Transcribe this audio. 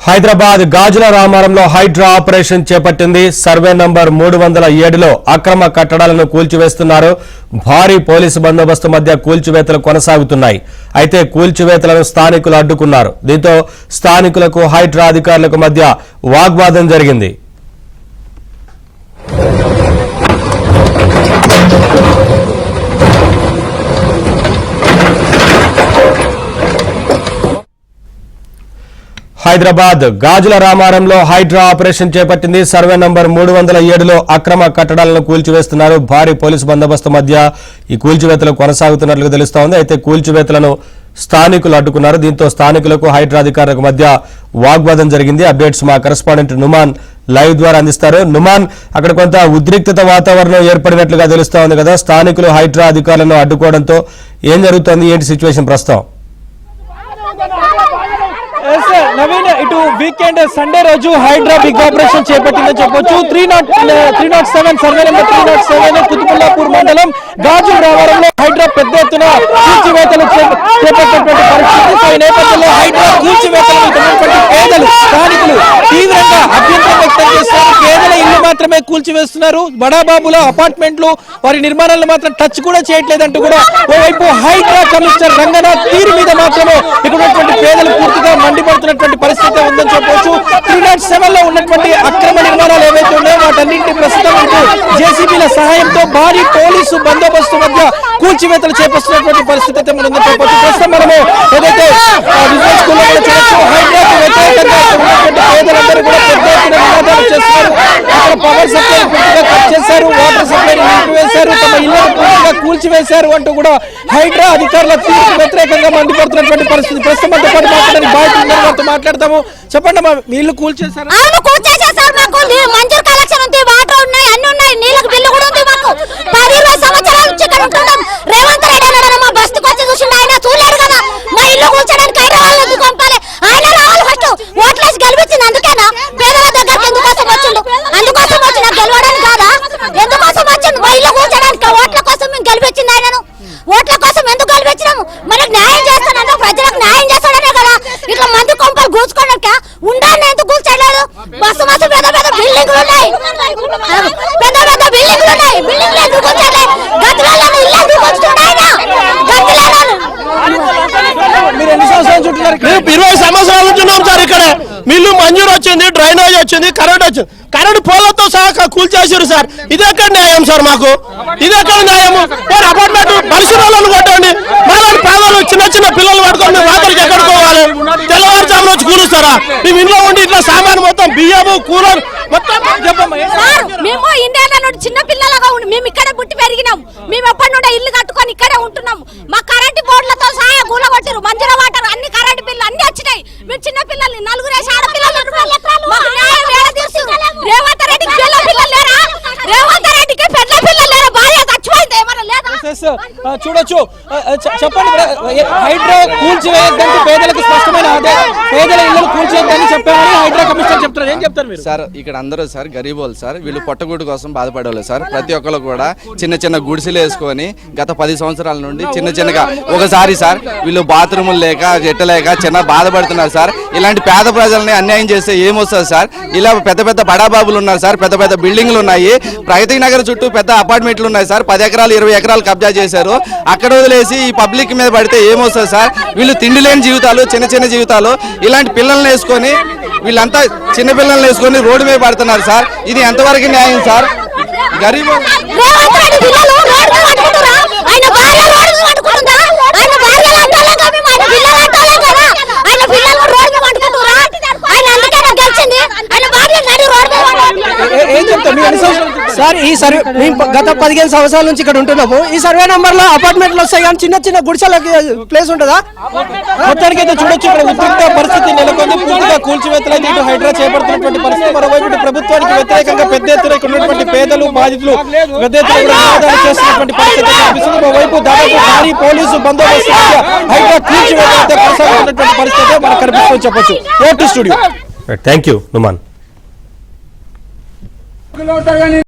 హైదరాబాద్ గాజుల రామారంలో Hydraa operation చేపట్టింది. Survey number 307లో అక్రమ కట్టడాలను కూల్చివేస్తున్నారు. భారీ పోలీసు బందోబస్తు మధ్య కూల్చివేతలు కొనసాగుతున్నాయి. అయితే కూల్చివేతలను స్థానికులు అడ్డుకున్నారు. దీంతో స్థానికులకు హైడ్రా అధికారులకు మధ్య వాగ్వాదం జరిగింది. హైదరాబాద్ గాజుల రామారంలో హైడ్రా ఆపరేషన్ చేపట్టింది. సర్వే నంబర్ 307లో అక్రమ కట్టడాలను కూల్చివేస్తున్నారు. భారీ పోలీసు బందోబస్తు మధ్య ఈ కూల్చివేతలు కొనసాగుతున్నట్లు తెలుస్తోంది. అయితే కూల్చివేతలను స్థానికులు అడ్డుకున్నారు. దీంతో స్థానికులకు హైడ్రా అధికారులకు మధ్య వాగ్వాదం జరిగింది. అప్డేట్స్ మా కరెస్పాండెంట్ నుమాన్ లైవ్ ద్వారా అందిస్తారు. నుమాన్, అక్కడ కొంత ఉద్రిక్తత వాతావరణం ఏర్పడినట్లుగా తెలుస్తోంది కదా, స్థానికులు హైడ్రా అధికారులను అడ్డుకోవడంతో ఏం జరుగుతోంది, ఏంటి సిచ్యువేషన్ ప్రస్తుతం? నవీన్, ఇటు వీకెండ్ సండే రోజు హైడ్రా బిగ్ ఆపరేషన్ చేపట్టిందని చెప్పొచ్చు. 307 సర్వే నెంబర్ 307 కుతుబుల్లాపూర్ మండలం గాజుల రామారంలో హైడ్రా పెద్ద ఎత్తున కూల్చివేతలు చేపట్టినటువంటి పరిస్థితి. ఈ నేపథ్యంలో హైడ్రా కూల్చివేతలు పేదలు స్థానికులు తీవ్రంగా అభ్యంతరం వ్యక్తం చేస్తున్నారు. పేదల ఇల్లు మాత్రమే కూల్చివేస్తున్నారు. బడాబాబుల అపార్ట్మెంట్లు వారి నిర్మాణాలను మాత్రం టచ్ కూడా చేయట్లేదంటూ కూడా ఓవైపు హైడ్రా కమిషనర్ రంగనాథ్ తీరు మీద మాత్రమే ఇక్కడ ఉన్నటువంటి పేదలు పూర్తిగా మండిపడుతున్నటువంటి పరిస్థితి ఉందని చెప్పవచ్చు. 307లో ఉన్నటువంటి అక్రమ నిర్మాణాలు ఏవైతే ఉన్నాయో వాటన్నింటినీ ప్రస్తుతం జేసీబీల సహాయంతో భారీ పోలీసు బందోబస్తు మధ్య కూల్చివేతలు చేపడుతున్నటువంటి పరిస్థితి అయితే మనం ఉందని చెప్పవచ్చు. ప్రస్తుతం మనము ఏదైతే బిజినెస్ స్కూల్లో చూడొచ్చు, హైడ్రాకు వ్యతిరేకంగా పేదలందరూ కూడా పెద్ద ఎత్తున నినాదాలు చేస్తున్నారు. అక్కడ పవర్ సప్లై పూర్తిగా కట్ చేశారు, వాటర్ సప్లై నిలిపివేశారు, తమ ఇళ్లను పూర్తిగా కూల్చివేశారు అంటూ కూడా హైడ్రా అధికారుల తీరుకు వ్యతిరేకంగా మండిపడుతున్నటువంటి పరిస్థితి. ప్రస్తుతం మనతో పాటు మాట్లాడడానికి బాధ్యత వారితో మాట్లాడతాము. చెప్పండి అమ్మా, మీ ఇల్లు కూల్చేశారు? ఓట్ల కోసం ఎందుకు గెలిపించినాము? మనకు న్యాయం చేస్తానంటే ప్రజలకు న్యాయం చేస్తాడనే కదా ఇట్లా మంది కొంపలు కూర్చుకోవడానిక ఉండాలని ఎందుకు కూర్చోలేదు? బస్సు బస్సు పెద్ద పెద్ద బిల్డింగ్లు ఉన్నాయి, పెద్ద పెద్ద బిల్డింగ్లు ఉన్నాయి, బిల్డింగ్లు ఎందుకు కూర్చోలేదు? గదిలలో ఇల్లు ఎందుకు కూర్చున్నాడు ఆయన? గదిలలో మీరు ఎన్ని సంవత్సరాలు చుట్టున్నారు? 20 సంవత్సరాల నుంచి ఉన్నాం సార్. ఇక్కడ మిల్లు మంజూరు వచ్చింది, డ్రైనేజ్ వచ్చింది, కరెంట్ వచ్చింది, కరెంట్ పోలతో సహా కూల్చేసారు సార్. ఇదెక్కడ న్యాయం సార్? మాకు ఇదెక్కడ న్యాయము? వారు అపార్ట్మెంట్ పరిసరాలను కొట్టండి, మాలాంటి పేదలు చిన్న చిన్న పిల్లలు పట్టుకొని వాతరికి ఎక్కడికి పోవాలి? తెల్లవారుజామున వచ్చి కూలుస్తారా? మేము ఇంట్లో ఉండి ఇట్లా సామాను మొత్తం బియ్యము కూలర్ మొత్తం మేము ఇండియాలో నుండి చిన్న పిల్లలుగా ఉండి మేము ఇక్కడ పుట్టి పెరిగినాం. మేము ఎప్పటి నుండి ఇల్లు కట్టుకొని ఇక్కడే ఉంటున్నాం. మా కరెంటు బోర్డులతో సహా గూల కొట్టారు, మంజూరు వాటర్ అన్ని కరెంటు బిల్లు అన్ని వచ్చినాయి. మేము చిన్న పిల్లల్ని నలుగురేసి ఆడపిల్లలు రేవంత్ రెడ్డికి పిల్ల పిల్లలు లేరా? రేవంత్ రెడ్డికి పెద్ద పిల్లలు లేరా? భార్య చచ్చిపోయింది, ఏమన్నా లేదా? చూడొచ్చు. చెప్పండి, హైడ్రా కూల్చివేయద్దంటూ పేదలకు స్పష్టమైన ఆదేశం, పేదల ఇళ్లను కూల్చివేయద్దని చెప్పామని హైడ్రా కమిషనర్ చెప్తారు. ఏం చెప్తారు మీరు? సార్, ఇక్కడ అందరూ సార్ గరీబోళ్ళు సార్, వీళ్ళు పొట్టగూడు కోసం బాధపడేవాళ్ళు సార్. ప్రతి ఒక్కరు కూడా చిన్న చిన్న గుడిసెలు వేసుకొని గత 10 సంవత్సరాల నుండి చిన్న చిన్నగా ఒకసారి సార్ వీళ్ళు బాత్రూములు లేక ఎట్టలేక చిన్న బాధపడుతున్నారు సార్. ఇలాంటి పేద ప్రజల్ని అన్యాయం చేస్తే ఏమొస్తుంది సార్? ఇలా పెద్ద పెద్ద బడాబాబులు ఉన్నారు సార్, పెద్ద పెద్ద బిల్డింగ్లు ఉన్నాయి, ప్రగతి నగర్ చుట్టూ పెద్ద అపార్ట్మెంట్లు ఉన్నాయి సార్. 10 ఎకరాలు 20 ఎకరాలు కబ్జా చేశారు. అక్కడ వదిలేసి ఈ పబ్లిక్ మీద పడితే ఏమొస్తుంది సార్? వీళ్ళు తిండి లేని జీవితాలు, చిన్న చిన్న జీవితాలు, ఇలాంటి పిల్లల్ని వేసుకొని వీళ్ళంతా చిన్న పిల్లల్ని వేసుకొని రోడ్డు మీద పడుతున్నారు సార్. ఇది ఎంతవరకు న్యాయం సార్? గరీబ్ సార్, ఈ సర్వే మేము గత 15 సంవత్సరాల నుంచి ఇక్కడ ఉంటున్నాము. ఈ సర్వే నంబర్ లో అపార్ట్మెంట్లు వస్తాయి కానీ చిన్న చిన్న గుడిసెలకి ప్లేస్ ఉంటుందా? మొత్తానికి అయితే చూడొచ్చు, ఇక్కడ ఉద్రిక్త పరిస్థితి నెలకొంది. పూర్తిగా కూల్చివేతలు అయితే ఇటు హైడ్రా చేపడుతున్నటువంటి పరిస్థితి. మరోవైపు ఇటు ప్రభుత్వానికి వ్యతిరేకంగా పెద్ద ఎత్తున ఇక్కడ ఉన్నటువంటి పేదలు బాధితులు పెద్ద ఎత్తున నినాదాలు చేస్తున్నటువంటి పరిస్థితి కనిపిస్తుంది. మరోవైపు దాదాపు భారీ పోలీసు బందోబస్తు హైడ్రా కూల్చివేతలు అయితే కొనసాగుతున్నటువంటి పరిస్థితి మనకు కనిపిస్తుందని చెప్పొచ్చు. Vote studio. Thank you Numan.